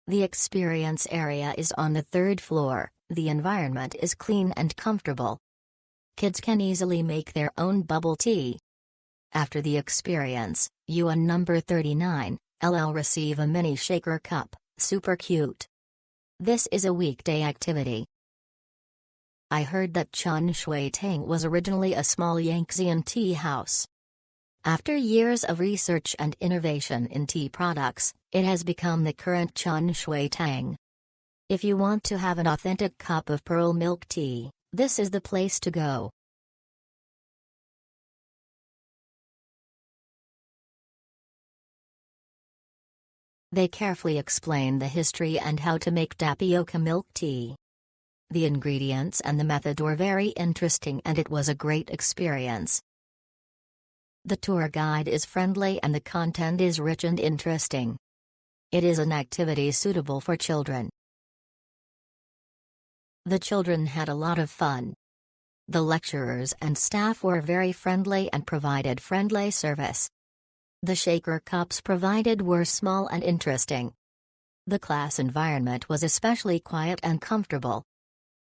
The experience area is on the third floor. The environment is clean and comfortable. Kids can easily make their own bubble tea. After the experience, you and number 39, LL receive a mini shaker cup, super cute. This is a weekday activity. I heard that Chun Shui Tang was originally a small Yangtzean tea house. After years of research and innovation in tea products, it has become the current Chun Shui Tang. If you want to have an authentic cup of pearl milk tea, this is the place to go. They carefully explain the history and how to make tapioca milk tea. The ingredients and the method were very interesting and it was a great experience. The tour guide is friendly and the content is rich and interesting. It is an activity suitable for children. The children had a lot of fun. The lecturers and staff were very friendly and provided friendly service. The shaker cups provided were small and interesting. The class environment was especially quiet and comfortable.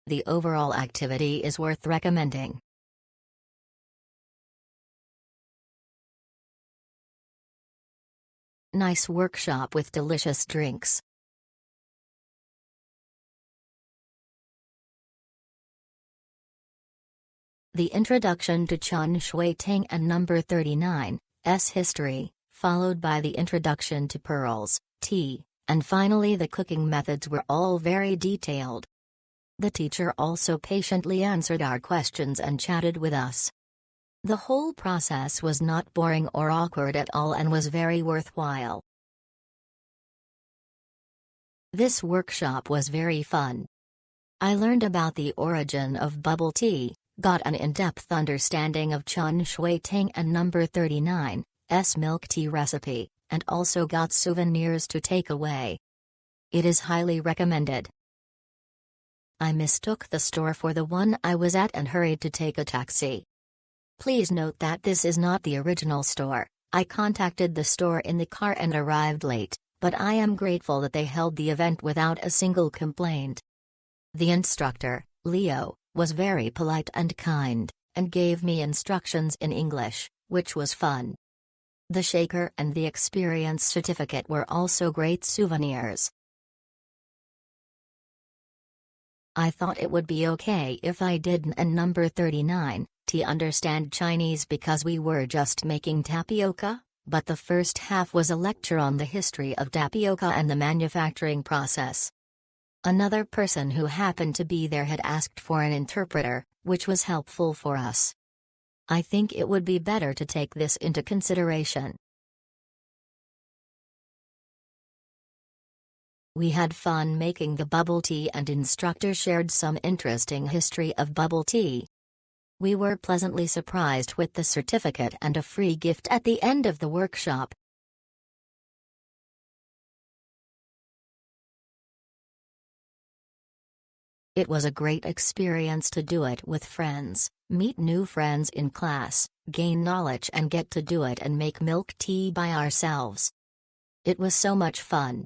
The overall activity is worth recommending. Nice workshop with delicious drinks. The introduction to Chun Shui Tang and number 39's history, followed by the introduction to pearls, tea, and finally the cooking methods were all very detailed. The teacher also patiently answered our questions and chatted with us. The whole process was not boring or awkward at all and was very worthwhile. This workshop was very fun. I learned about the origin of bubble tea, got an in-depth understanding of Chun Shui Tang and number 39's milk tea recipe, and also got souvenirs to take away. It is highly recommended. I mistook the store for the one I was at and hurried to take a taxi. Please note that this is not the original store. I contacted the store in the car and arrived late, but I am grateful that they held the event without a single complaint. The instructor, Leo, was very polite and kind, and gave me instructions in English, which was fun. The shaker and the experience certificate were also great souvenirs. I thought it would be okay if I didn't and number 39 to understand Chinese because we were just making tapioca, but the first half was a lecture on the history of tapioca and the manufacturing process. Another person who happened to be there had asked for an interpreter, which was helpful for us. I think it would be better to take this into consideration. We had fun making the bubble tea and instructor shared some interesting history of bubble tea. We were pleasantly surprised with the certificate and a free gift at the end of the workshop. It was a great experience to do it with friends, meet new friends in class, gain knowledge and get to do it and make milk tea by ourselves. It was so much fun.